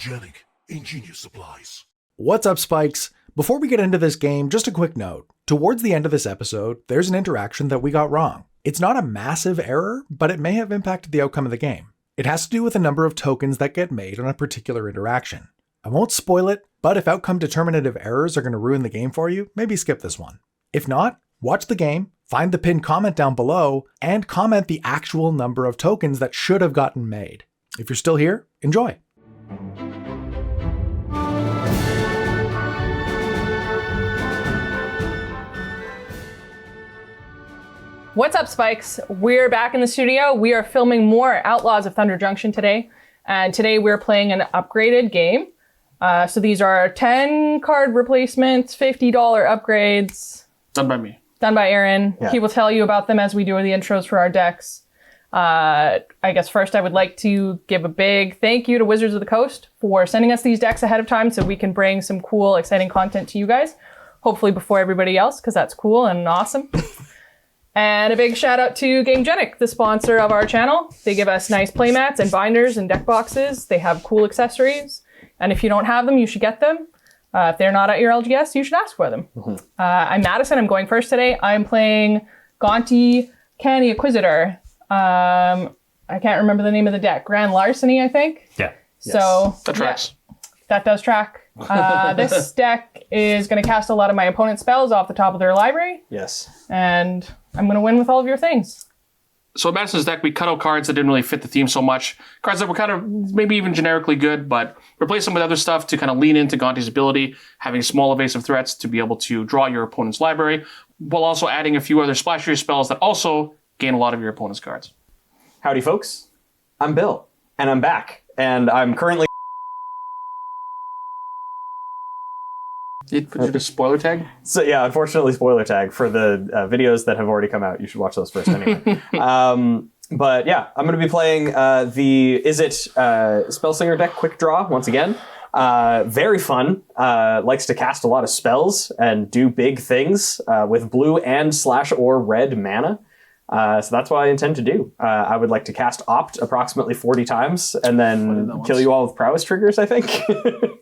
Angelic, ingenious supplies. What's up, Spikes? Before we get into this game, just a quick note. Towards the end of this episode, there's an interaction that we got wrong. It's not a massive error, but it may have impacted the outcome of the game. It has to do with a number of tokens that get made on a particular interaction. I won't spoil it, but if outcome determinative errors are going to ruin the game for you, maybe skip this one. If not, watch the game, find the pinned comment down below, and comment the actual number of tokens that should have gotten made. If you're still here, enjoy. What's up, Spikes? We're back in the studio. We are filming more Outlaws of Thunder Junction today. And today we're playing an upgraded game. So these are 10 card replacements, $50 upgrades. Done by me. Done by Aaron. Yeah. He will tell you about them as we do the intros for our decks. I guess first I would like to give a big thank you to Wizards of the Coast for sending us these decks ahead of time so we can bring some cool, exciting content to you guys. Hopefully before everybody else, because that's cool and awesome. And a big shout out to Gamegenic, the sponsor of our channel. They give us nice playmats and binders and deck boxes. They have cool accessories. And if you don't have them, you should get them. If they're not at your LGS, you should ask for them. Mm-hmm. I'm Madison. I'm going first today. I'm playing Gonti, Canny Inquisitor. I can't remember the name of the deck. Grand Larceny, I think. Yeah. So That tracks. Yeah, that does track. This deck is going to cast a lot of my opponent's spells off the top of their library. Yes. And I'm going to win with all of your things. So in Madison's deck, we cut out cards that didn't really fit the theme so much. Cards that were kind of maybe even generically good, but replace them with other stuff to kind of lean into Gonti's ability, having small evasive threats to be able to draw your opponent's library, while also adding a few other splashier spells that also gain a lot of your opponent's cards. Howdy, folks. I'm Bill, and I'm back, and I'm currently... Did you just spoiler tag? So yeah, unfortunately, spoiler tag for the videos that have already come out. You should watch those first anyway. But yeah, I'm going to be playing the Spellslinger deck Quick Draw once again. Very fun. Likes to cast a lot of spells and do big things with blue and /or red mana. So that's what I intend to do. I would like to cast Opt approximately 40 times and then kill you all with prowess triggers, I think.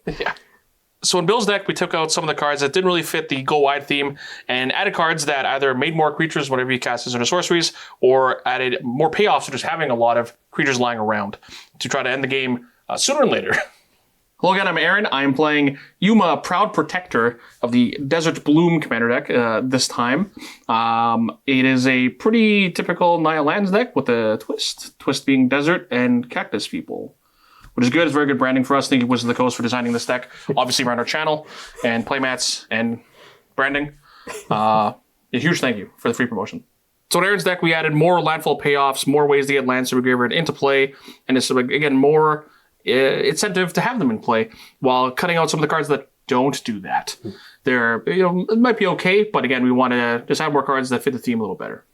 Yeah. So in Bill's deck, we took out some of the cards that didn't really fit the go wide theme and added cards that either made more creatures whenever you cast as into sorceries or added more payoffs to just having a lot of creatures lying around to try to end the game sooner than later. Hello again, I'm Aaron. I'm playing Yuma, Proud Protector of the Desert Bloom commander deck this time. It is a pretty typical Naya Lands deck with a twist. Twist being desert and cactus people. Which is good. It's very good branding for us. Thank you, Wizards of the Coast, for designing this deck. Obviously, around our channel and playmats and branding. A huge thank you for the free promotion. So in Aaron's deck, we added more landfall payoffs, more ways to get lands graveyard into play, and it's, again, more incentive to have them in play while cutting out some of the cards that don't do that. They're, it might be okay, but again, we want to just have more cards that fit the theme a little better.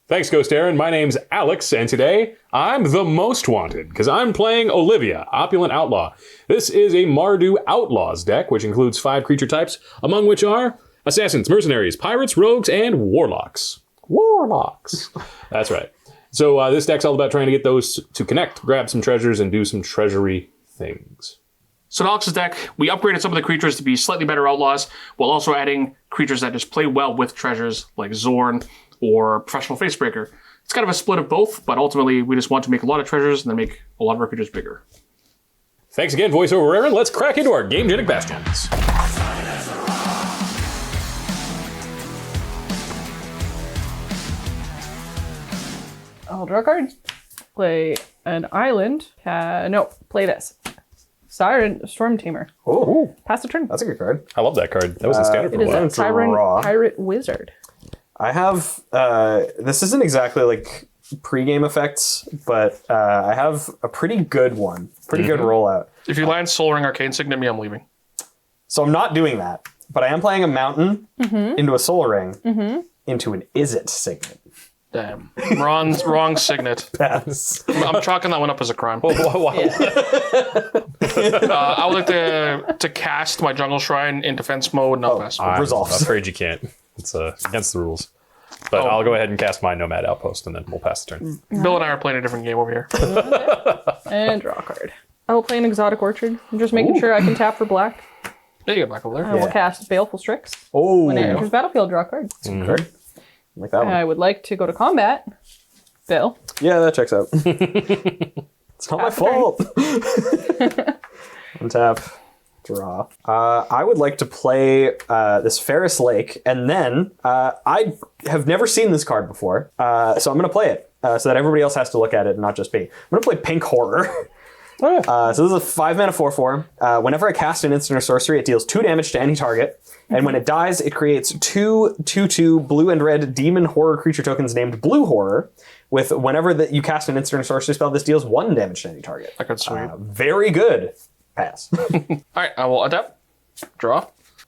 Thanks, Ghost Aaron. My name's Alex, and today I'm the most wanted because I'm playing Olivia, Opulent Outlaw. This is a Mardu Outlaws deck, which includes 5 creature types, among which are Assassins, Mercenaries, Pirates, Rogues, and Warlocks. Warlocks. That's right. So this deck's all about trying to get those to connect, grab some treasures, and do some treasury things. So in Alex's deck, we upgraded some of the creatures to be slightly better outlaws, while also adding creatures that just play well with treasures, like Zorn or Professional Facebreaker. It's kind of a split of both, but ultimately we just want to make a lot of treasures and then make a lot of our creatures bigger. Thanks again, voiceover Aaron. Let's crack into our Gamegenic Bastions. I'll draw a card. Play an island. Play this. Storm Tamer. Oh, Pass the turn. that's a good card. I love that card. That was in standard for It a is while. a Tyrant Raw. Pirate Wizard. I have, this isn't exactly like pre-game effects, but I have a pretty good one. Pretty good rollout. If you land Soul Ring Arcane Signet me, I'm leaving. So I'm not doing that, but I am playing a mountain into a soul ring into an Is It Signet. Damn. Wrong Signet. Pass. I'm chalking that one up as a crime. Wow. I would like to cast my Jungle Shrine in defense mode, not pass. I'm Resolves. afraid you can't. It's against the rules. But I'll go ahead and cast my Nomad Outpost, and then we'll pass the turn. Bill and I are playing a different game over here. And draw a card. I will play an Exotic Orchard. I'm just making sure I can tap for black. There you go, back over there. I will cast Baleful Strix. Oh, When it enters battlefield, draw a card. card. Like that one. I would like to go to combat. Bill. Yeah, that checks out. It's not my fault. Untap, draw. I would like to play this Ferris Lake, and then I have never seen this card before, so I'm going to play it so that everybody else has to look at it and not just me. I'm going to play Pink Horror. So this is a 5-mana 4/4. Whenever I cast an instant or sorcery, it deals 2 damage to any target. And when it dies, it creates 2/2/2 blue and red demon horror creature tokens named Blue Horror. With whenever that you cast an instant or sorcery spell, this deals 1 damage to any target. That card's sweet. Very good. Pass. All right, I will adapt. Draw.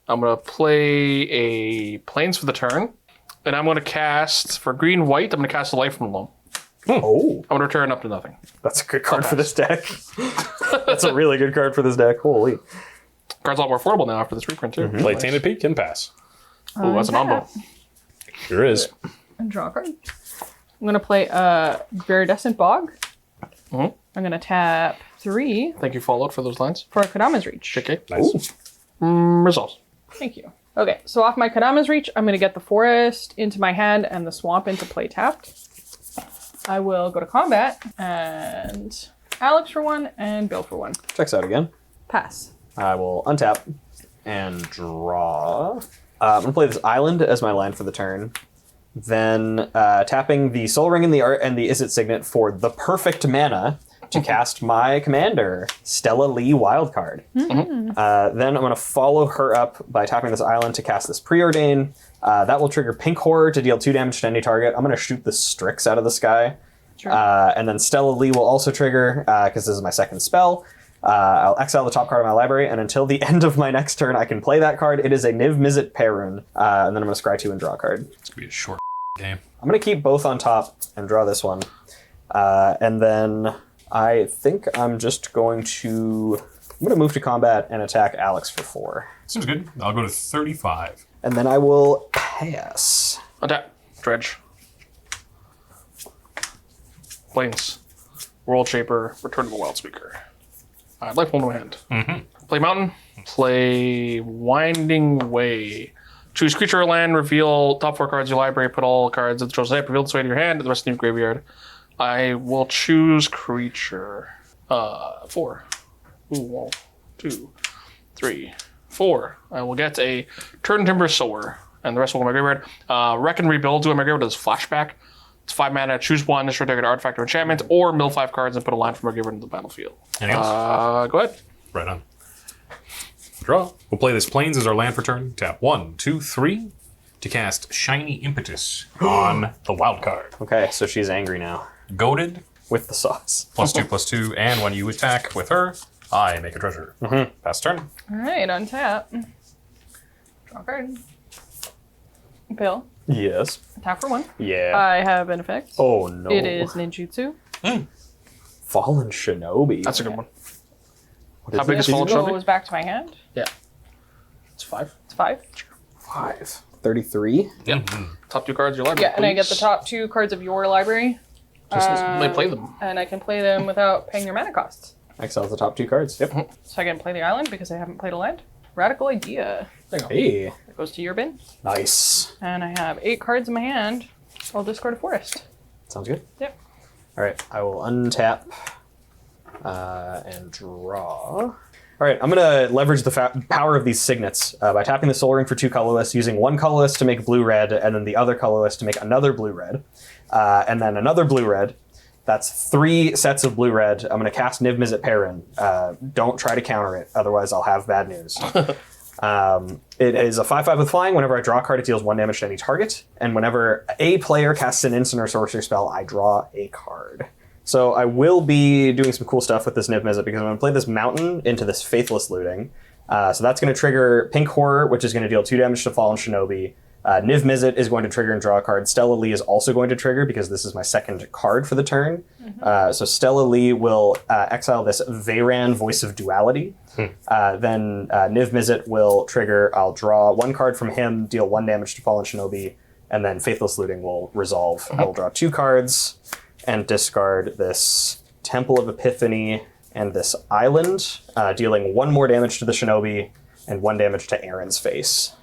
I'm going to play a Plains for the turn. And I'm going to cast, for green-white, I'm going to cast a Life from the Loam. Oh, I'm going to return up to nothing. that's a good card for this deck. That's a really good card for this deck. Holy. Card's a lot more affordable now after this reprint, too. Play Tainted Peak and pass. Ooh, that's an ombo. Sure is. And draw a card. I'm going to play a Viridescent Bog. Mhm. I'm going to tap 3 Thank you, Fallout, for those lines. for a Kodama's Reach. JK. Nice. Resolves. Thank you. Okay, so off my Kodama's Reach, I'm going to get the Forest into my hand and the Swamp into play tapped. I will go to combat, and Alex for 1 and Bill for 1. Checks out again. Pass. I will untap and draw. I'm going to play this island as my land for the turn. Then tapping the Soul Ring and the Art and the Izzet Signet for the perfect mana to cast my commander, Stella Lee Wildcard. Then I'm going to follow her up by tapping this island to cast this Preordain. That will trigger Pink Horror to deal 2 damage to any target. I'm going to shoot the Strix out of the sky. Sure. And then Stella Lee will also trigger, because this is my second spell. I'll exile the top card of my library, and until the end of my next turn, I can play that card. It is a Niv Mizzet Perun. And then I'm going to scry 2 and draw a card. It's going to be a short game. I'm going to keep both on top and draw this one. And then I think I'm just going to... I'm going to move to combat and attack Alex for 4. Seems good. I'll go to 35. And then I will pass. Attack. Dredge. Plains. World Shaper. Return to the Wild Speaker. Life one to my hand. Play Mountain. Play Winding Way. Choose creature or land. Reveal top 4 cards of your library. Put all cards of the chosen type revealed this way to your hand. The rest in your graveyard. I will choose creature. 4. Ooh, 1, 2, 3, 4. I will get a Turn Timber Sower. And the rest will go in my graveyard. Wreck and Rebuild. Do in my graveyard as Flashback. It's 5 mana. Choose 1. Destroy target artifact or enchantment. Or mill 5 cards and put a land from my graveyard into the battlefield. Anything else? Go ahead. Right on. Draw. We'll play this Plains as our land for turn. Tap 1, 2, 3 to cast Shiny Impetus on the wild card. Okay, so she's angry now. Goaded, With the sauce. +2/+2, and when you attack with her, I make a treasure. Pass turn. All right, untap. Draw a card. Bill. Yes. Attack for 1. Yeah. I have an effect. Oh, no. It is Ninjutsu. Fallen Shinobi. That's a good one. What How big is it? Fallen It Shinobi? goes back to my hand. Yeah. It's 5. It's 5. 5. 33? Yeah. Top 2 cards of your library. Yeah, and I get the please. top 2 cards of your library. They play them. And I can play them without paying their mana costs. Exile the top 2 cards. Yep. So I can play the island because I haven't played a land. Radical idea. There you go. Hey. It goes to your bin. Nice. And I have 8 cards in my hand. I'll discard a forest. Sounds good. Yep. All right, I will untap and draw. All right, I'm going to leverage the power of these signets by tapping the Soul Ring for 2 colorless, using 1 colorless to make blue-red, and then the other colorless to make another blue-red, and then another blue-red. That's 3 sets of blue-red. I'm going to cast Niv Mizzet Perun. Don't try to counter it, otherwise I'll have bad news. It is a 5/5 with flying. Whenever I draw a card, it deals 1 damage to any target. And whenever a player casts an instant or sorcery spell, I draw a card. So I will be doing some cool stuff with this Niv Mizzet because I'm going to play this Mountain into this Faithless Looting. So that's going to trigger Pink Horror, which is going to deal 2 damage to Fallen Shinobi. Niv Mizzet is going to trigger and draw a card. Stella Lee is also going to trigger because this is my second card for the turn. So Stella Lee will exile this Veyran, Voice of Duality. Then Niv Mizzet will trigger. I'll draw 1 card from him, deal 1 damage to Fallen Shinobi, and then Faithless Looting will resolve. I will draw 2 cards and discard this Temple of Epiphany and this island, dealing 1 more damage to the shinobi and 1 damage to Aaron's face.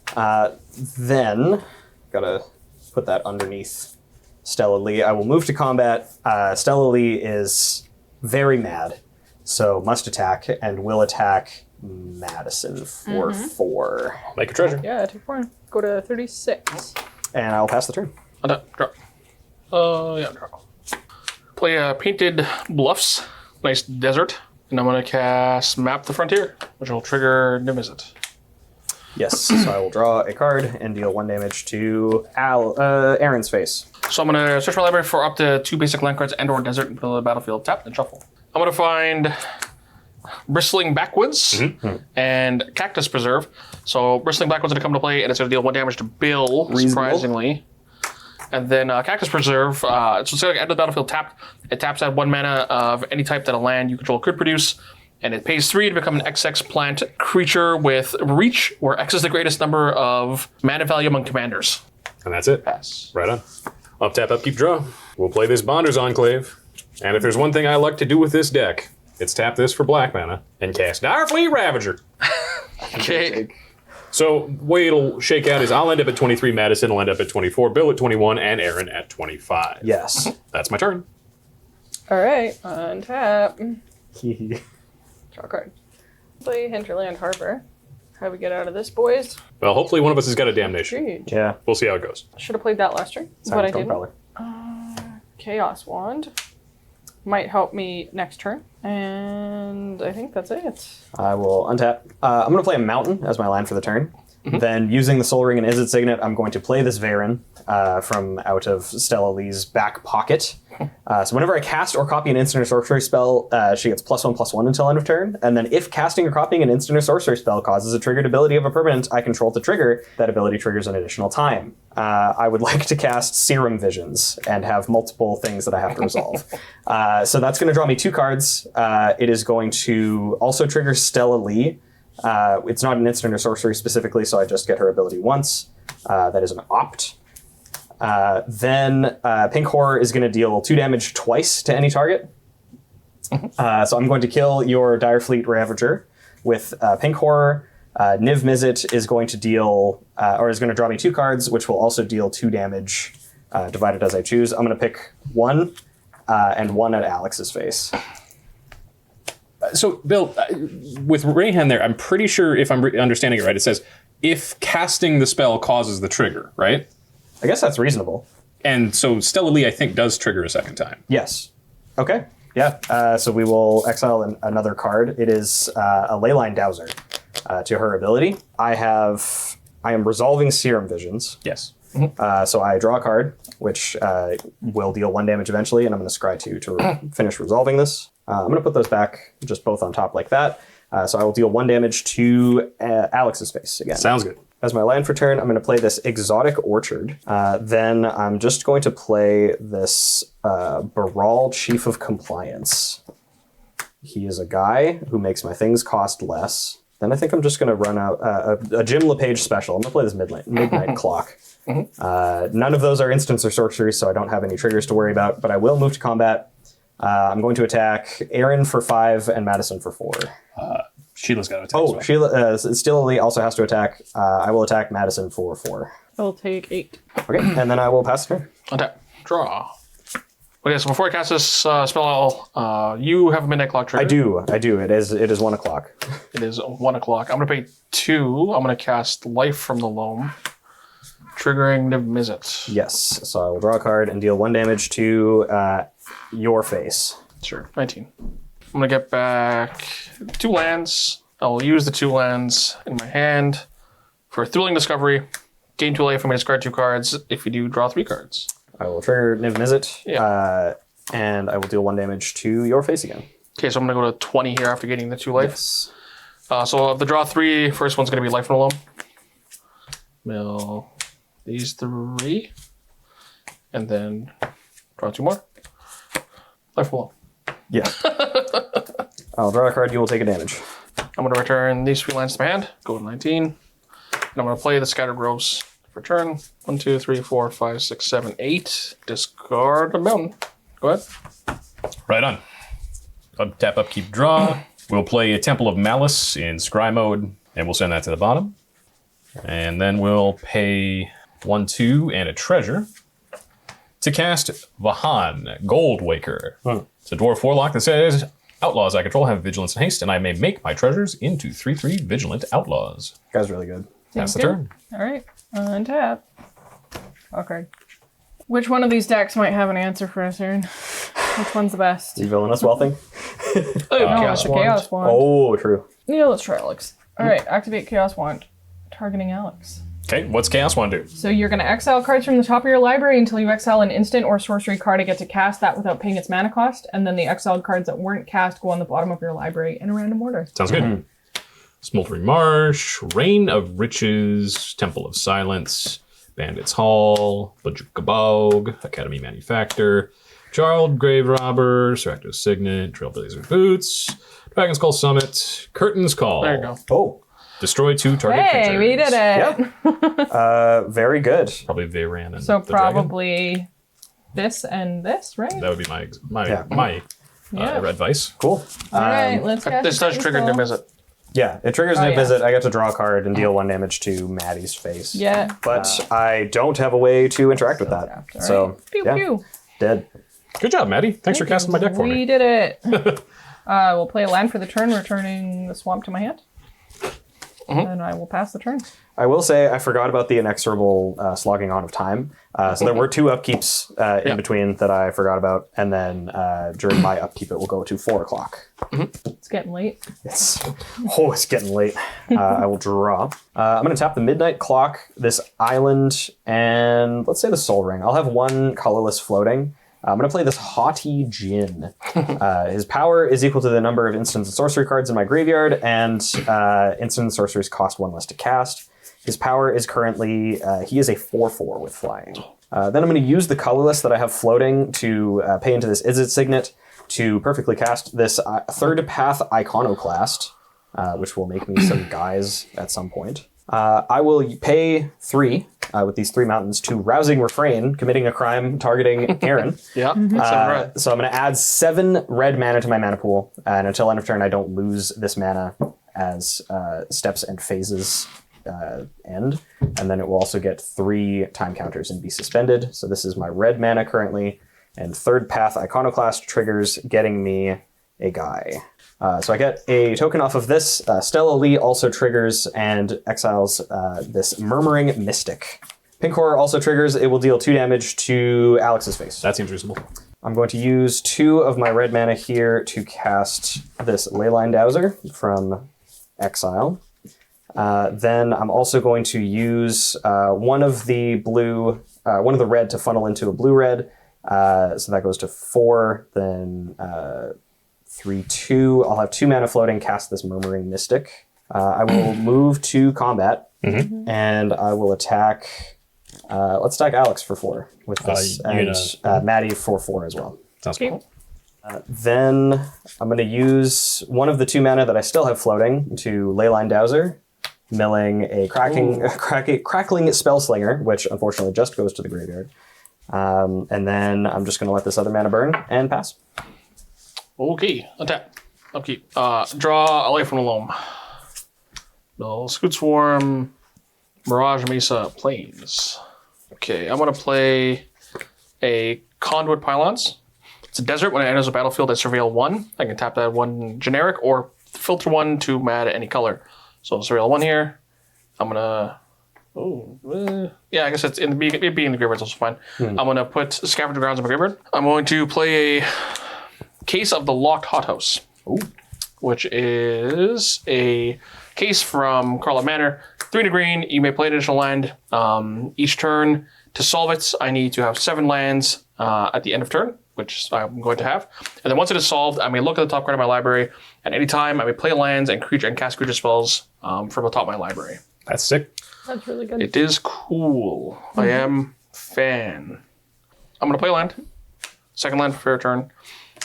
Then, gotta put that underneath Stella Lee. I will move to combat. Stella Lee is very mad, so must attack and will attack Madison for 4. Make a treasure. Yeah, take 4. Go to 36. And I'll pass the turn. Draw. Draw. Play Painted Bluffs. Nice desert. And I'm going to cast Map the Frontier, which will trigger New Visit. Yes, so I will draw a card and deal 1 damage to Aaron's face. So I'm going to search my library for up to 2 basic land cards and/or desert and put on the battlefield, tap, and shuffle. I'm going to find Bristling Backwoods and Cactus Preserve. So Bristling Backwoods is going to come into play, and it's going to deal 1 damage to Bill, surprisingly. And then Cactus Preserve, so it's going to enter the battlefield tapped. It taps at 1 mana of any type that a land you control could produce. And it pays 3 to become an XX plant creature with reach, where X is the greatest number of mana value among commanders. And that's it. Pass. Right on. Up, tap, up, keep, draw. We'll play this Bonder's Enclave. And if there's one thing I like to do with this deck, it's tap this for black mana and cast Direfleet Ravager. Okay. So the way it'll shake out is I'll end up at 23, Madison will end up at 24, Bill at 21, and Aaron at 25. Yes. That's my turn. All right, untap. Draw a card. Play Hinterland Harbor. How do we get out of this, boys? Well, hopefully one of us has got a damnation. Great. Yeah. We'll see how it goes. Should have played that last turn. But I didn't. Chaos Wand. Might help me next turn. And I think that's it. I will untap. I'm going to play a mountain as my land for the turn. Then, using the Soul Ring and Izzet Signet, I'm going to play this Varen from out of Stella Lee's back pocket. So whenever I cast or copy an instant or sorcery spell, she gets +1/+1 until end of turn. And then if casting or copying an instant or sorcery spell causes a triggered ability of a permanent I control to trigger, that ability triggers an additional time. I would like to cast Serum Visions and have multiple things that I have to resolve. So that's going to draw me 2 cards. It is going to also trigger Stella Lee. It's not an instant or sorcery specifically, so I just get her ability once. That is an opt. Then Pink Horror is going to deal 2 damage twice to any target. So I'm going to kill your Direfleet Ravager with Pink Horror. Niv Mizzet is going to deal, or is going to draw me 2 cards, which will also deal 2 damage divided as I choose. I'm going to pick 1 and 1 at Alex's face. So, Bill, with Rayhan there, I'm pretty sure if I'm understanding it right, it says if casting the spell causes the trigger, right? I guess that's reasonable. And so Stella Lee, I think, does trigger a second time. Yes. Okay. Yeah. So we will exile another card. It is a Leyline Dowser to her ability. I am resolving Serum Visions. Yes. So I draw a card, which will deal 1 damage eventually, and I'm going to scry 2 to finish resolving this. I'm going to put those back just both on top like that. So I will deal 1 damage to Alex's face again. Sounds good. As my land for turn, I'm going to play this Exotic Orchard. Then I'm just going to play this Baral Chief of Compliance. He is a guy who makes my things cost less. Then I think I'm just going to run out a Jim LePage special. I'm going to play this Midnight Clock. None of those are instants or sorceries, so I don't have any triggers to worry about, but I will move to combat. I'm going to attack Aaron for 5 and Madison for 4. Sheila's got to attack. Oh, Sheila, Stella Lee also has to attack. I will attack Madison for 4. I'll take 8. Okay, and then I will pass the turn. Untap. Draw. Okay, so before I cast this spell, you have a midnight clock trigger. I do. It is 1 o'clock. It is 1 o'clock. I'm going to pay 2. I'm going to cast Life from the Loam, triggering Niv Mizzet. Yes, so I will draw a card and deal 1 damage to your face. Sure, 19. I'm going to get back 2 lands. I'll use the 2 lands in my hand for Thrilling Discovery. Gain 2 life. I'm going to discard 2 cards. If you do, draw 3 cards. I will trigger Niv Mizzet, Yeah. and I will deal 1 damage to your face again. Okay, so I'm going to go to 20 here after getting the 2 life. Yes. So of the draw 3, first one's going to be Life from the Loam. Mill these 3. And then draw 2 more. Life from the Loam. Yeah. I'll draw a card, you will take a damage. I'm going to return these 3 lands to my hand, go to 19. And I'm going to play the Scattered Groves for turn. 1, 2, 3, 4, 5, 6, 7, 8. Discard a mountain. Go ahead. Right on. tap, upkeep, draw. We'll play a Temple of Malice in scry mode, and we'll send that to the bottom. And then we'll pay 1, 2, and a treasure to cast Vahan, Gold Waker. It's a dwarf warlock that says, Outlaws I control have vigilance and haste, and I may make my treasures into 3/3 vigilant outlaws. You guys are really good. That's the Good. turn. All right. Untap. Okay. Which one of these decks might have an answer for us, Aaron? Which one's the best? You villainous wealthy? No, it's a Chaos Wand. Oh, true. Yeah, let's try Alex. All right, activate Chaos Wand. Targeting Alex. Okay, what's Chaos Wand do? So you're going to exile cards from the top of your library until you exile an instant or sorcery card. I get to cast that without paying its mana cost, and then the exiled cards that weren't cast go on the bottom of your library in a random order. Sounds good. Smoldering Marsh, Reign of Riches, Temple of Silence, Bandits Hall, Bajuka Bog, Academy Manufactor, Jarled Grave Robber, Seracto's Signet, Trailblazer Boots, Dragon's Call Summit, Curtain's Call. There you go. Oh, Destroy 2 target Hey, creatures. we did it! yeah. Very good. Probably Veyran and So the dragon. probably this and this, right? That would be my Yeah. advice. Cool. All right, let's cast This does Curtain's trigger Call. new visit. Yeah, it triggers new yeah. visit. I get to draw a card and deal 1 damage to Maddie's face. Yeah. But I don't have a way to interact with that. All right. So, Pew, yeah, pew. dead. Good job, Maddie. Thanks for casting my deck for We me. did it. We'll play a land for the turn, returning the swamp to my hand. And I will pass the turn. I will say I forgot about the inexorable slogging on of time. So there were 2 upkeeps in between that I forgot about. And then during my upkeep, it will go to 4 o'clock. It's getting late. It's getting late. I will draw. I'm going to tap the Midnight Clock, this island, and let's say the Soul Ring. I'll have 1 colorless floating. I'm going to play this Haughty Djinn. His power is equal to the number of instant and sorcery cards in my graveyard, and instant and sorceries cost 1 less to cast. His power is currently, he is a 4/4 with flying. Then I'm going to use the colorless that I have floating to pay into this Izzet Signet to perfectly cast this Third Path Iconoclast, which will make me some guys at some point. I will pay 3 with these 3 mountains to Rousing Refrain, committing a crime targeting Aaron. Yeah, that's right. So I'm going to add 7 red mana to my mana pool, and until end of turn, I don't lose this mana as steps and phases end. And then it will also get 3 time counters and be suspended. So this is my red mana currently, and Third Path Iconoclast triggers, getting me a guy. So I get a token off of this. Stella Lee also triggers and exiles this Murmuring Mystic. Pink Horror also triggers. It will deal 2 damage to Alex's face. That seems reasonable. I'm going to use 2 of my red mana here to cast this Leyline Dowser from exile. Then I'm also going to use one of the red to funnel into a blue-red. So that goes to 4, then 3, 2. I'll have 2 mana floating, cast this Murmuring Mystic. I will move to combat, and I will attack. Let's attack Alex for 4 with this, and Maddie for 4 as well. Sounds cool. Then I'm going to use one of the 2 mana that I still have floating to Leyline Dowser, milling a crackling Spellslinger, which unfortunately just goes to the graveyard. And then I'm just going to let this other mana burn and pass. Okay, attack. Upkeep. Draw a Life from the Loam. Build Scoot Swarm, Mirage Mesa Plains. Okay, I'm going to play a Conduit Pylons. It's a desert. When it enters a battlefield, I surveil 1. I can tap that 1 generic or filter 1 to add any color. So I'll surveil 1 here. I'm going to... yeah, I guess it's in the it being the graveyard is also fine. I'm going to put Scavenger Grounds in my graveyard. I'm going to play a Case of the Locked Hothouse, which is a case from Carla Manor. 3 to green, you may play an additional land. Each turn, to solve it, I need to have 7 lands at the end of turn, which I'm going to have. And then once it is solved, I may look at the top card of my library. At any time, I may play lands and cast creature spells from the top of my library. That's sick. That's really good. It is cool. I am fan. I'm going to play a land. Second land for fair turn.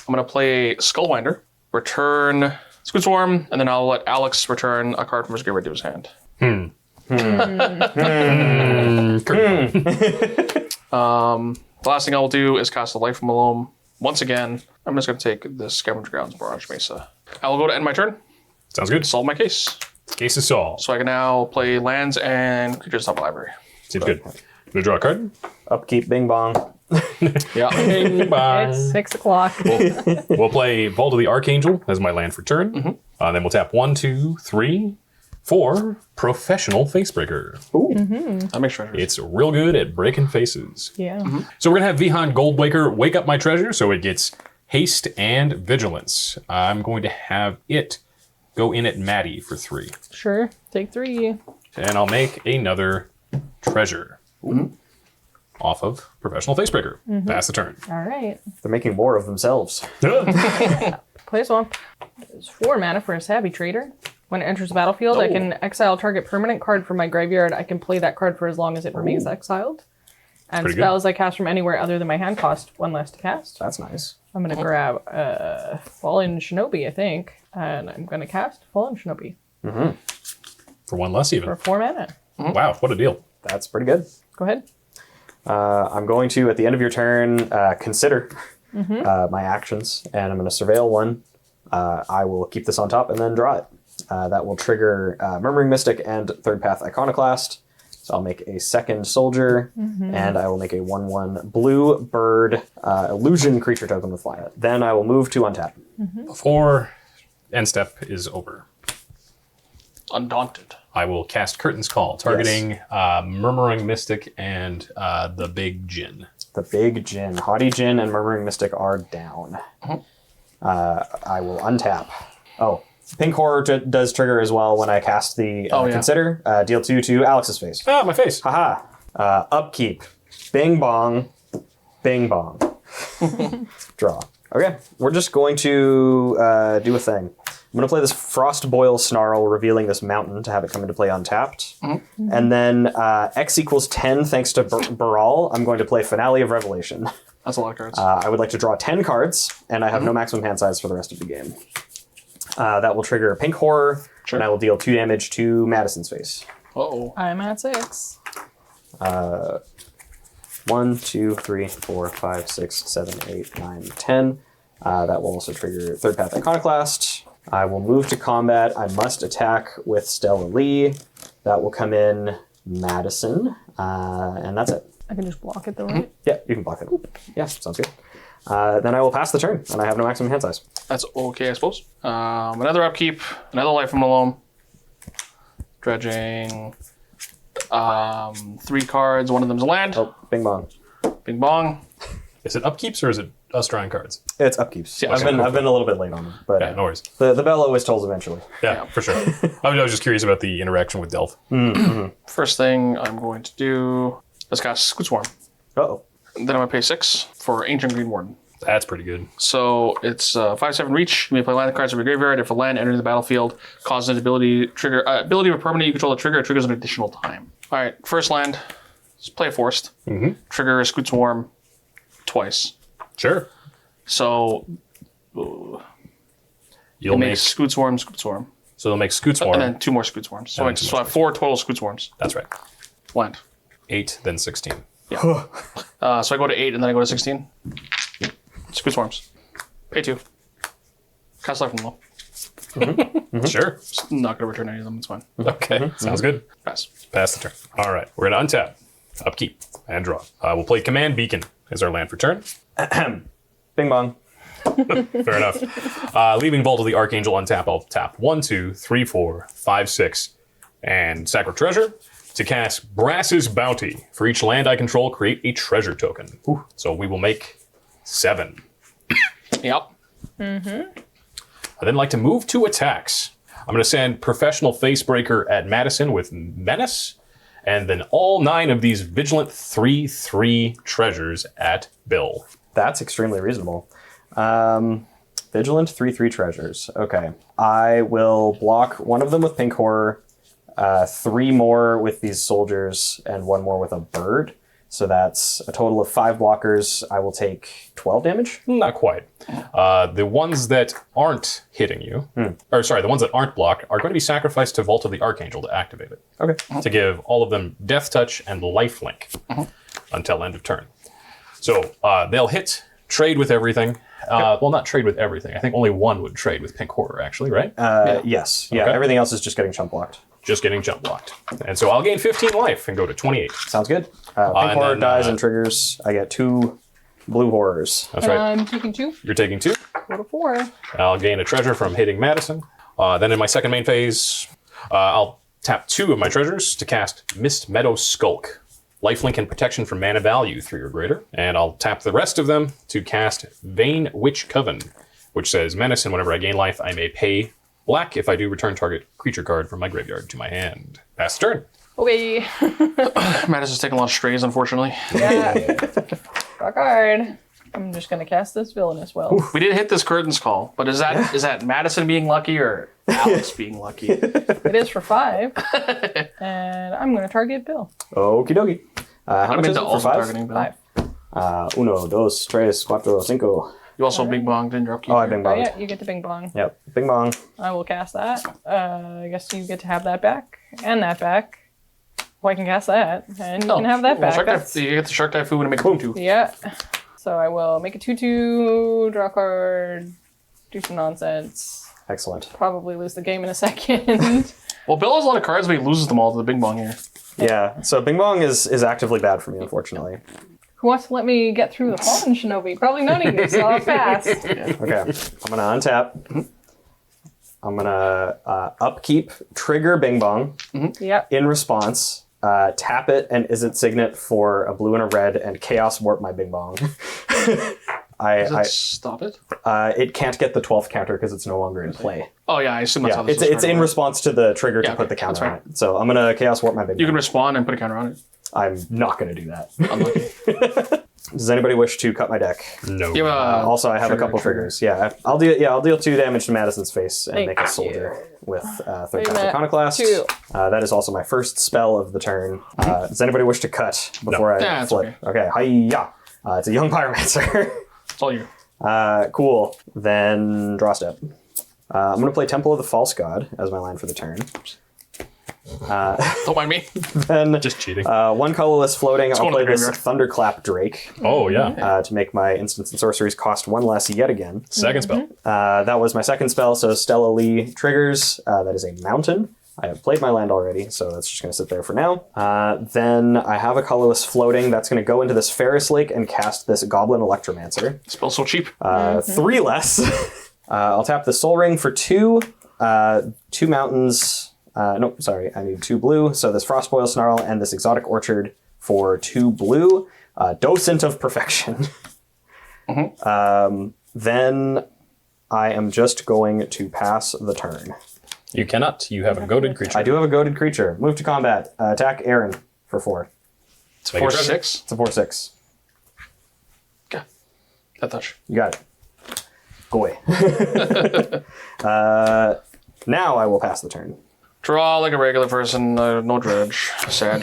I'm going to play a Skullwinder. Return Scoot Swarm, and then I'll let Alex return a card from his graveyard to his hand. The last thing I'll do is cast a Life from a Loam. once again, I'm just going to take the Scavenger Grounds Barrage Mesa. I will go to end my turn. Sounds good. Solve my case. Case is solved. So I can now play lands and creatures off the library. Seems good. I'm gonna draw a card. Upkeep, bing bong. Yeah. Bing, bang. It's 6 o'clock. We'll play Vault of the Archangel as my land for turn. Then we'll tap 1, 2, 3, 4. Professional Facebreaker. That makes treasures. It's real good at breaking faces. Yeah. So we're gonna have Vihan Goldwaker wake up my treasure, so it gets haste and vigilance. I'm going to have it go in at Maddie for 3. Sure. Take 3. And I'll make another treasure off of Professional Facebreaker. Pass the turn. All right. They're making more of themselves. Play a swamp. It's 4 mana for a Savvy Trader. When it enters the battlefield, I can exile target permanent card from my graveyard. I can play that card for as long as it remains exiled. And pretty good. spells I cast from anywhere other than my hand cost 1 less to cast. That's nice. I'm going to grab Fallen Shinobi, I think. And I'm going to cast Fallen Shinobi For 1 less even. for 4 mana. Wow, what a deal. That's pretty good. Go ahead. I'm going to, at the end of your turn, consider my actions, and I'm going to surveil 1. I will keep this on top and then draw it. That will trigger Murmuring Mystic and Third Path Iconoclast. So I'll make a second soldier, and I will make a 1/1 blue bird illusion creature token with fly. Then I will move to untap. Before end step is over, Undaunted. I will cast Curtain's Call, targeting Murmuring Mystic and the Big Djinn. The big Djinn, Haughty Djinn, and Murmuring Mystic are down. I will untap. Oh, Pink Horror does trigger as well when I cast the Consider. Deal 2 to Alex's face. Ah, my face. Haha. Upkeep. Bing bong. Bing bong. Draw. Okay, we're just going to do a thing. I'm going to play this Frostboil Snarl, revealing this mountain to have it come into play untapped. And then X equals 10, thanks to Baral, I'm going to play Finale of Revelation. That's a lot of cards. I would like to draw 10 cards, and I have no maximum hand size for the rest of the game. That will trigger Pink Horror, and I will deal 2 damage to Madison's face. Uh-oh. I'm at 6. 1, 2, 3, 4, 5, 6, 7, 8, 9, 10. That will also trigger Third Path Iconoclast. I will move to combat. I must attack with Stella Lee. That will come in Madison, and that's it. I can just block it though, right? Yeah, you can block it. Yeah, sounds good. Then I will pass the turn, and I have no maximum hand size. That's okay, I suppose. Another upkeep, another Life from Malone. Dredging. 3 cards, one of them's a land. Oh, bing bong. Bing bong. Is it upkeeps or is it us drawing cards? It's upkeeps. Yeah, I've been a little bit late on them, but Yeah, no worries. the bell always tolls eventually. Yeah, for sure. I was just curious about the interaction with Delph. First thing I'm going to do, let's cast Scoot Swarm. Uh-oh. Then I'm going to pay 6 for Ancient Green Warden. That's pretty good. So it's 5/7 reach. You may play land cards from your graveyard. If a land entering the battlefield causes an ability of a permanent you control a trigger, it triggers an additional time. All right, first land, let's play a forest. Trigger a Scoot Swarm twice. Sure. So You'll make make Scoot Swarm, Scoot Swarm. so they'll make Scoot Swarm. And then 2 more Scoot Swarms. So, And then two I have 4 total Scoot Swarms. That's right. Land. 8, then 16. So I go to 8 and then I go to 16. Scoot Swarms. Pay 2. Cast Life from Low. Sure. Not going to return any of them. It's fine. Okay. Sounds good. Pass. Pass the turn. All right. We're going to untap, upkeep, and draw. We'll play Command Beacon as our land for turn. Bing bong. Fair enough. Leaving Vault of the Archangel untap, I'll tap 1, 2, 3, 4, 5, 6, and sack a treasure to cast Brass's Bounty. For each land I control, create a treasure token. So we will make 7. Yep. I then like to move to attacks. I'm going to send Professional Facebreaker at Madison with Menace, and then all 9 of these Vigilant 3/3 treasures at Bill. That's extremely reasonable. Vigilant 3/3 treasures. Okay. I will block 1 of them with Pink Horror, 3 more with these soldiers, and 1 more with a bird. So that's a total of 5 blockers. I will take 12 damage. Not quite. The ones that aren't hitting you, the ones that aren't blocked, are going to be sacrificed to Vault of the Archangel to activate it. Okay. To give all of them Death Touch and Lifelink until end of turn. So they'll hit trade with everything. Well, not trade with everything. I think only one would trade with Pink Horror, actually, right? Yes. Yeah, Okay. everything else is just getting chump blocked. Just getting jump blocked. And so I'll gain 15 life and go to 28. Sounds good. Pink and horror then, dies and triggers. I get 2 blue horrors. That's right. I'm taking 2. You're taking 2. Go to 4. I'll gain a treasure from hitting Madison. Then in my second main phase, I'll tap 2 of my treasures to cast Mist Meadow Skulk. Lifelink and protection for mana value 3 or greater. And I'll tap the rest of them to cast Vain Witch Coven, which says menace, and whenever I gain life, I may pay black if I do return target creature card from my graveyard to my hand. Pass the turn. Okay. Madison's taking a lot of strays, unfortunately. Yeah. Draw card. I'm just gonna cast this villain as well. We did hit this curtains call, but is that Madison being lucky or Alex being lucky? It is for 5. And I'm gonna target Bill. Okie dokie. How I'm much is into it for also 5? targeting Bill. 5. 1, 2, 3, 4, 5. You also bing bong, didn't drop Oh, I bing Oh bonged. yeah, you get to bing bong. Yep. Bing bong. I will cast that. I guess you get to have that back and that back. Well, I can cast that, and you can have that back. That's- You get the shark typhoon and make a 2-2. Yeah. So I will make a 2/2, draw a card, do some nonsense. Excellent. Probably lose the game in a second. Well, Bill has a lot of cards, but he loses them all to the bing bong here. Yeah. So bing bong is actively bad for me, unfortunately. Who wants to let me get through the Fallen Shinobi? Probably none of you, so I'll pass. Okay. I'm gonna untap. I'm gonna upkeep, trigger bing bong. Yep. In response, tap it and is it signet for a blue and a red and chaos warp my bing bong. Does it stop it? It can't get the 12th counter because it's no longer in play. Oh yeah, I assume that's Yeah, how this it's is in response to the trigger to Yeah, put the okay, counter that's on it. So I'm gonna chaos warp my bing You bong. can respond and put a counter on it. I'm not gonna do that. Unlucky. Does anybody wish to cut my deck? No. You have Also, I have a couple triggers. Yeah, I'll deal 2 damage to Madison's face and Thank make a you. soldier with third Wait a class minute. iconoclast. 2. That is also my first spell of the turn. Does anybody wish to cut before Yeah, I it's flip? Okay, hiya. It's a young pyromancer. It's all you. Cool. Then draw step. I'm going to play Temple of the False God as my line for the turn. Don't mind me. Then Just cheating. 1 colorless floating. I'll going to play the this graveyard. Thunderclap Drake Oh, yeah. to make my instants and sorceries cost 1 less yet again. Second spell. That was my second spell, so Stella Lee triggers. That is a mountain. I have played my land already, so that's just going to sit there for now. Then I have a colorless floating that's going to go into this Ferris Lake and cast this Goblin Electromancer. Spell's so cheap. 3 less. I'll tap the Soul Ring for 2. 2 mountains. Nope, sorry, I need 2 blue. So this Frostboil Snarl and this Exotic Orchard for 2 blue. Docent of Perfection. Then I am just going to pass the turn. You cannot. You have a goaded creature. I do have a goaded creature. Move to combat. Attack Aaron for 4. Make a treasure. 4/6. It's a 4/6. Okay. That touch. You got it. Go away. Now I will pass the turn. Draw like a regular person, no dredge. Sag.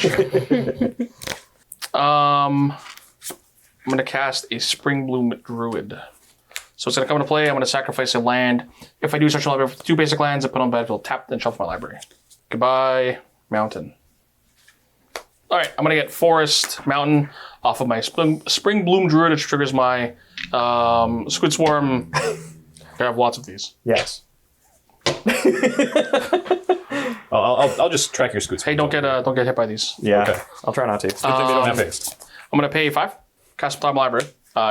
I'm gonna cast a Spring Bloom Druid. So it's gonna come into play. I'm gonna sacrifice a land. If I do such a library with 2 basic lands, I put on battlefield, tap, then shuffle my library. Goodbye, mountain. All right, I'm gonna get Forest Mountain off of my Spring Bloom Druid, which triggers my Squid Swarm. I have lots of these. Yes. I'll just track your scoots. Hey, don't get hit by these. Yeah. Okay. I'll try not to. They don't have haste. I'm gonna pay 5. Cast top library.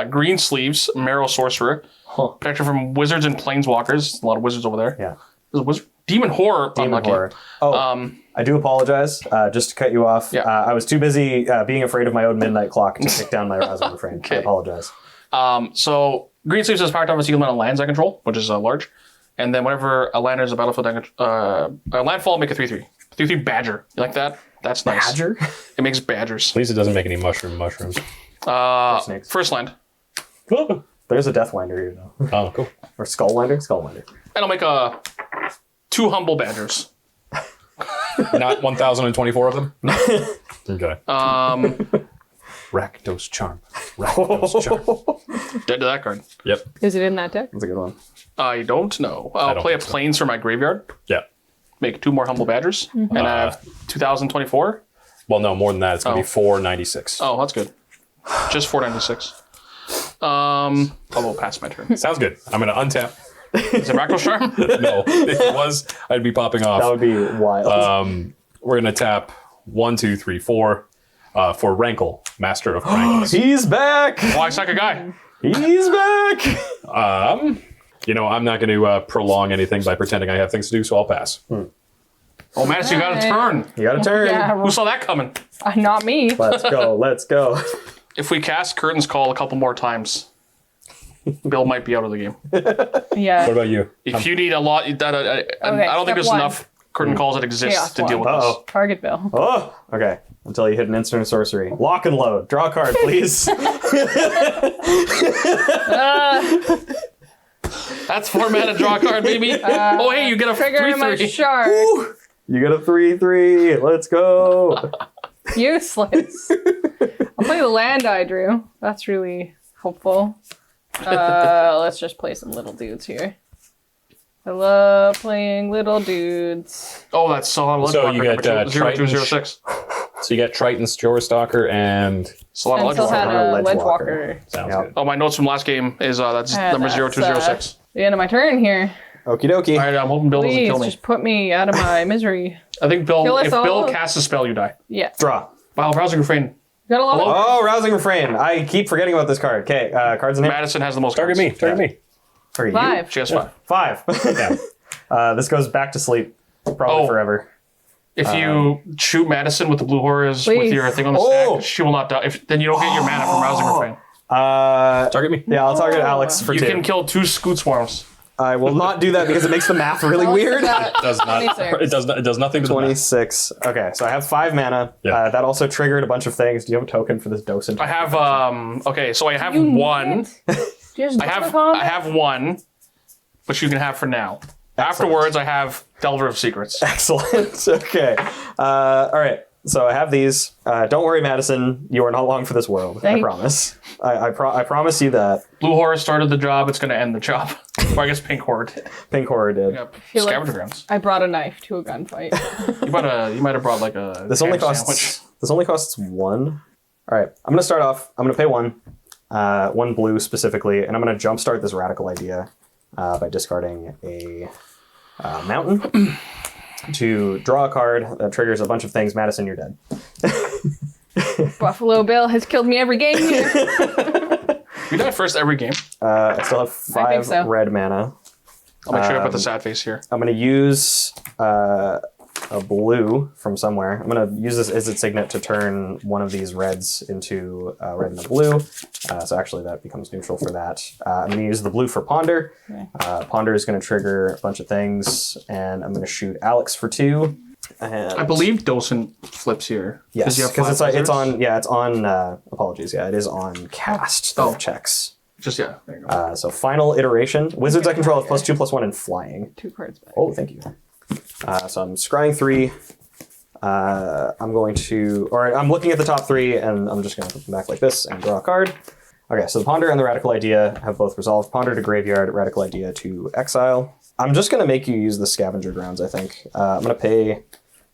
Green sleeves, Marrow Sorcerer. Protection from wizards and planeswalkers. A lot of wizards over there. Yeah. There's a wizard. Demon Horror. Demon Unlucky. Horror. Oh, I do apologize. Just to cut you off. Yeah. I was too busy being afraid of my own midnight clock to take down my Razzle Refrain. I apologize. So Green sleeves has power to see amount of lands I control, which is large. And then whenever a land is a battlefield, a landfall, make a 3/3. 3/3 Badger. You like that? That's nice. Badger? It makes badgers. At least it doesn't make any mushrooms. Snakes. First land. There's a Deathwinder here, though. Oh, cool. Or Skullwinder? Skullwinder. And I'll make 2 humble badgers. Not 1,024 of them? Okay. Rakdos Charm. Rakdos Charm. Dead to that card. Yep. Is it in that deck? That's a good one. I don't know. I'll don't play a think so. plains for my graveyard. Yeah. Make 2 more humble badgers. And I have 2024. Well, no, more than that. It's going to be 496. Oh, that's good. Just 496. I'll go past my turn. Sounds good. I'm going to untap. Is it Rakdos Charm? No, if it was, I'd be popping off. That would be wild. We're going to tap 1, 2, 3, 4 for Rankle, Master of Rankles. He's back! Why suck a guy? He's back! You know, I'm not going to prolong anything by pretending I have things to do, so I'll pass. Oh, Madison, you got a turn. You got a turn. Yeah, Who saw that coming? not me. Let's go. Let's go. If we cast Curtain's Call a couple more times, Bill might be out of the game. Yeah. What about you? If you need a lot, I don't think step there's one. enough Curtain Calls that exist Chaos to deal with one. this. Uh-oh. Target Bill. Oh, okay. Until you hit an instant or sorcery. Lock and load. Draw a card, please. That's 4 mana, draw a card, baby. Oh, hey, you get a Trigger my 3/3. shark. You get a 3/3. Let's go. Useless. I'll play the land I drew. That's really helpful. Let's just play some little dudes here. I love playing little dudes. Oh, that's Solid So you get, Triton- 0206. So you get Triton's Shorestalker and... Solid And still had Ledgewalker. a Ledgewalker. Sounds Yep. good. Oh, my notes from last game is that's And number that's, 0206. The end of my turn here. Okie dokie. All right, I'm hoping Bill doesn't Please, kill me. just put me out of my misery. I think Bill, kill us if all. Bill casts a spell, you die. Yeah. Draw. Wow, Rousing Refrain. Got a lot of Oh, Rousing Refrain. I keep forgetting about this card. Okay, cards in hand. Madison has the most Target cards. me. Target me. Target you. 5. She has 5. 5. Yeah. This goes back to sleep. Probably Oh. forever. If you shoot Madison with the blue horrors with Please. your thing on the Oh. stack, she will not die. Then you don't get your mana from Rousing Refrain. Target me. Yeah, I'll target Alex for You 2. can kill 2 Scoot Swarms. I will not do that because it makes the math really weird. It does not. 26. It does nothing to the math. 26. Okay, so I have 5 mana. Yeah. That also triggered a bunch of things. Do you have a token for this docent? I have okay, so I have You need 1. it? Just I double have combat? 1, which you can have for now. Afterwards, I have Delver of Secrets. Excellent. Okay. All right. So I have these. Don't worry, Madison. You are not long for this world. I Thank- promise. I promise you that. Blue Horror started the job. It's going to end the job. Or I guess Pink Horde. Pink Horror did. Yep. feel like- Scavenger Grounds. I brought a knife to a gunfight. You might have brought like a This only ham costs. sandwich. This only costs 1. All right. I'm gonna start off. I'm gonna pay 1. 1 blue specifically, and I'm gonna jumpstart this radical idea by discarding a mountain to draw a card that triggers a bunch of things. Madison, you're dead. Buffalo Bill has killed me every game here. You die first every game. I still have 5 so. red mana. I'll make sure I put the sad face here. I'm going to use a blue from somewhere. I'm going to use this as its signet to turn one of these reds into red and a blue. So actually that becomes neutral for that. I'm going to use the blue for Ponder. Okay. Ponder is going to trigger a bunch of things, and I'm going to shoot Alex for 2. And I believe Docent flips here. yes, you have because 5 it's wizards. on. Apologies. Yeah, it is on cast. Oh. The checks. Just, yeah. There you go. So final iteration. Wizards I control have +2/+1 and flying. 2 cards back. Oh, thank you. So I'm scrying 3. I'm going to, or I'm looking at the top 3, and I'm just going to put them back like this and draw a card. Okay, so the Ponder and the Radical Idea have both resolved. Ponder to Graveyard, Radical Idea to Exile. I'm just going to make you use the Scavenger Grounds, I think. I'm going to pay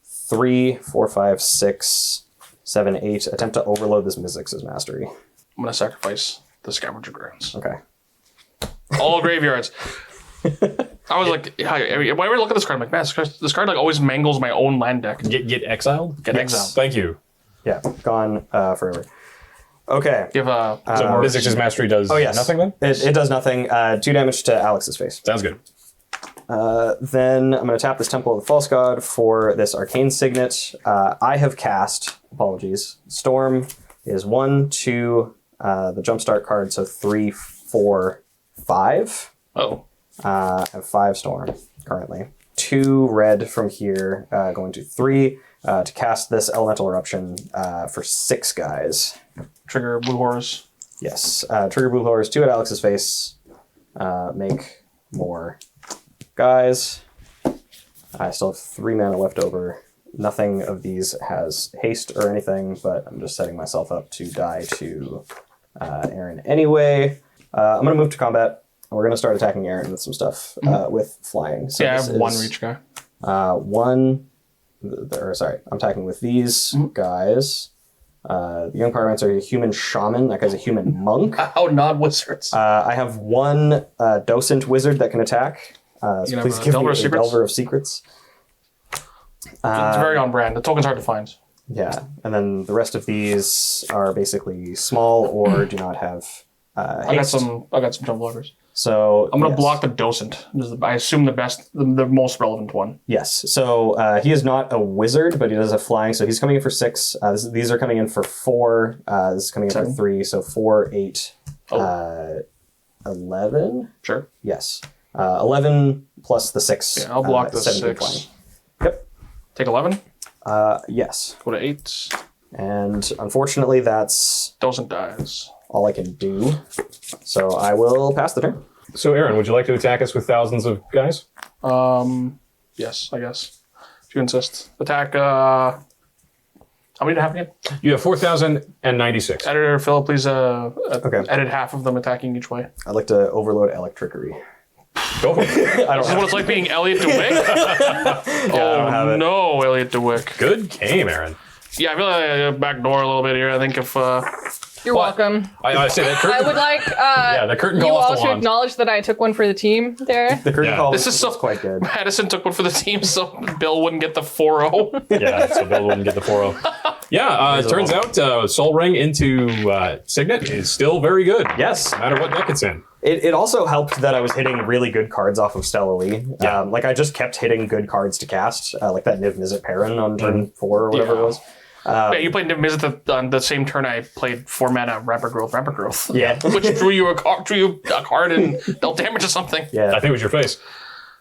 3, 4, 5, 6, 7, 8. Attempt to overload this Mizzix's Mastery. I'm going to sacrifice the Scavenger Grounds. Okay. All graveyards. I was like, whenever I look at this card, I'm like, man, this card like always mangles my own land deck. Get exiled? Get exiled. Thank you. Yeah, gone forever. Okay. Give a So Mizzix's Mastery does Oh, yes. nothing then? It does nothing. 2 damage to Alex's face. Sounds good. Then I'm going to tap this Temple of the False God for this Arcane Signet. I have cast, apologies, Storm is 1, 2, the Jumpstart card, so 3, 4, 5. oh. I have 5 Storm currently. 2 red from here, going to 3 to cast this Elemental Eruption for 6 guys. Trigger Blue Horrors. Yes, trigger Blue Horrors, 2 at Alex's face. Make more guys. I still have 3 mana left over. Nothing of these has haste or anything, but I'm just setting myself up to die to Aaron anyway. I'm going to move to combat. We're going to start attacking Aaron with some stuff with flying. So Yeah, I this have 1 is, reach guy. I'm attacking with these guys. The young pyromancer are a human shaman. That guy's a human monk. Oh, not wizards. I have one docent wizard that can attack. So You please have a give Delver me of a Secrets? Delver of Secrets. It's very on brand. The token's hard to find. Yeah, and then the rest of these are basically small or do not have I got haste. some jump blockers. So I'm gonna yes. block the docent. This is, I assume the most relevant one. Yes. So he is not a wizard, but he does have flying. So he's coming in for 6. These are coming in for 4. This is coming in 7. for 3. So 4, 8, 11. Sure. Yes. 11 plus the 6. Yeah, I'll block the 17 6. flying. Yep. Take 11. Yes. Go to 8. And unfortunately, that's Docent dies. all I can do. So I will pass the turn. So, Aaron, would you like to attack us with thousands of guys? Yes, I guess. If you insist. Attack. How many do I have again? You have 4,096. Editor Phil, please Okay. edit half of them attacking each way. I'd like to overload electrickery. Go for it. This is what it's like being Elliot DeWick. I don't have it. No, Elliot DeWick. Good game, Aaron. Yeah, I feel like I backdoor a little bit here. I think if You're welcome. I say that I curtain. would like the curtain you call off all the to wand. acknowledge that I took one for the team there. The curtain Yeah. call This was is so- quite good. Madison took one for the team, so Bill wouldn't get the 4-0. Yeah, so Bill wouldn't get the 4-0. Yeah, it turns out Soul Ring into Signet is still very good. Yes. No matter what deck it's in. It also helped that I was hitting really good cards off of Stella Lee. Yeah. Like I just kept hitting good cards to cast, like that Niv Mizzet Perrin on turn 4 or whatever Yeah. it was. Yeah, you played Niv Mizzet on the same turn I played 4 mana Rapid Growth. Yeah. Which drew you a card and dealt damage to something. Yeah. I think it was your face.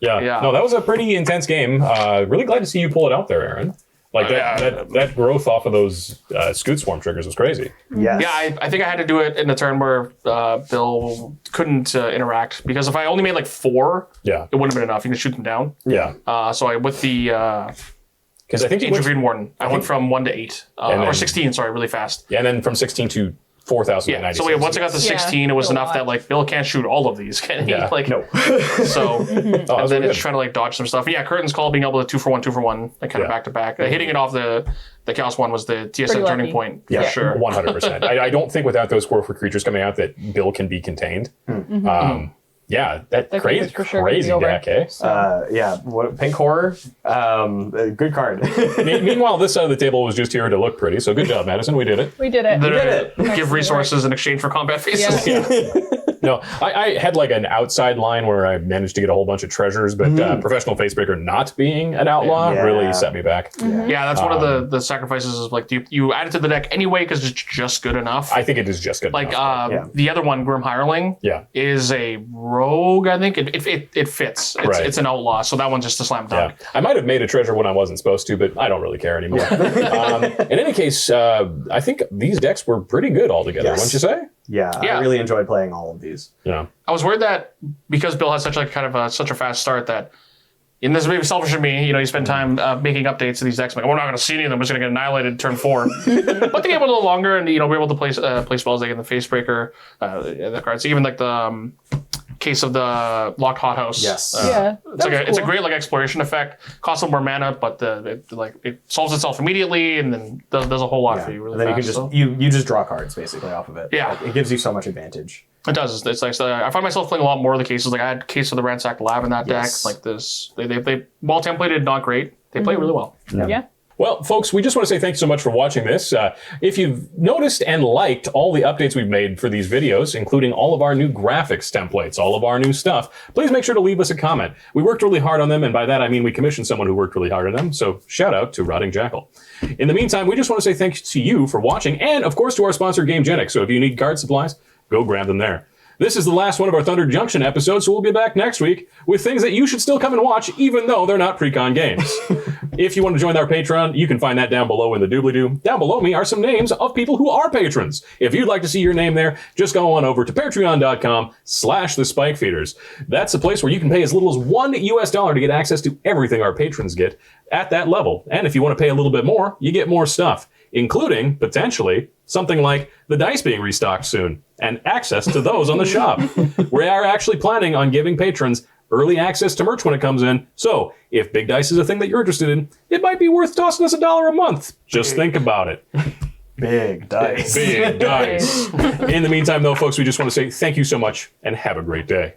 Yeah. Yeah. No, that was a pretty intense game. Really glad to see you pull it out there, Aaron. Like that growth off of those Scoot Swarm triggers was crazy. Yes. Yeah, I think I had to do it in the turn where Bill couldn't interact, because if I only made like 4, Yeah. it wouldn't have been enough. You can shoot them down. Yeah. So I with the Because I think you Age of went, Green Warden, I went from 1 to 8, And or then- 16. Sorry, really fast. yeah, and then from 16 to 4,096. So wait, once I got to 16, it was a enough lot. that like Bill can't shoot all of these, can he? Yeah. Like No. So, Oh, and that's then really it's good. trying to like dodge some stuff. Yeah, Curtain's Call being able to 2-for-1, like kind of Yeah. back to back. Hitting it off the Chaos one was the TSN Pretty turning lucky. point. Yeah, For sure. 100%. I don't think without those core for creatures coming out that Bill can be contained. Yeah, that That crazy, was for sure crazy over. deck, eh? Yeah. Pink Horror. Good card. Meanwhile, this side of the table was just here to look pretty. So good job, Madison. We did it. We did it. Give resources in exchange for combat phases. Yeah. No, I had like an outside line where I managed to get a whole bunch of treasures, but Professional Facebreaker not being an outlaw Yeah. really set me back. Yeah, that's one of the sacrifices is like you add it to the deck anyway because it's just good enough. I think it is just good Like enough. Yeah. the other one, Grim Hireling, Yeah. is a rogue. I think it fits. It's, Right. it's an outlaw, so that one's just a slam Yeah, dunk. I might have made a treasure when I wasn't supposed to, but I don't really care anymore. In any case, I think these decks were pretty good altogether, Yes. wouldn't you say? Yeah. Yeah. I really enjoyed playing all of these. Yeah. I was worried that because Bill had such like kind of such a fast start that, and this may be selfish of me, you spend time making updates to these decks. I'm like, we're not going to see any of them. We're just going to get annihilated turn 4. But they gave it a little longer, and we're able to play spells like in the Facebreaker, the cards, even like the case of the Locked Hothouse. Yes. Yeah, It's a great like exploration effect. Costs a little more mana, but it solves itself immediately, and then does a whole lot for you really and then fast. you can so. just you just draw cards basically off of it. Yeah. Like, it gives you so much advantage. It does. It's like I find myself playing a lot more of the cases. Like I had Case of the Ransacked Lab in that Yes. deck. Like this, they well templated, not great. They play really well. Yeah. Well, folks, we just want to say thank you so much for watching this. If you've noticed and liked all the updates we've made for these videos, including all of our new graphics templates, all of our new stuff, please make sure to leave us a comment. We worked really hard on them, and by that I mean we commissioned someone who worked really hard on them, so shout out to Rotting Jackal. In the meantime, we just want to say thanks to you for watching, and of course to our sponsor, GameGenic. So if you need card supplies, go grab them there. This is the last one of our Thunder Junction episodes, so we'll be back next week with things that you should still come and watch, even though they're not Precon games. If you want to join our Patreon, you can find that down below in the doobly-doo. Down below me are some names of people who are patrons. If you'd like to see your name there, just go on over to patreon.com/thespikefeeders. That's a place where you can pay as little as $1 to get access to everything our patrons get at that level. And if you want to pay a little bit more, you get more stuff, including, potentially, something like the dice being restocked soon, and access to those on the shop. We are actually planning on giving patrons early access to merch when it comes in, so if Big Dice is a thing that you're interested in, it might be worth tossing us $1 a month. Just think about it. Big dice. Big dice. In the meantime, though, folks, we just want to say thank you so much and have a great day.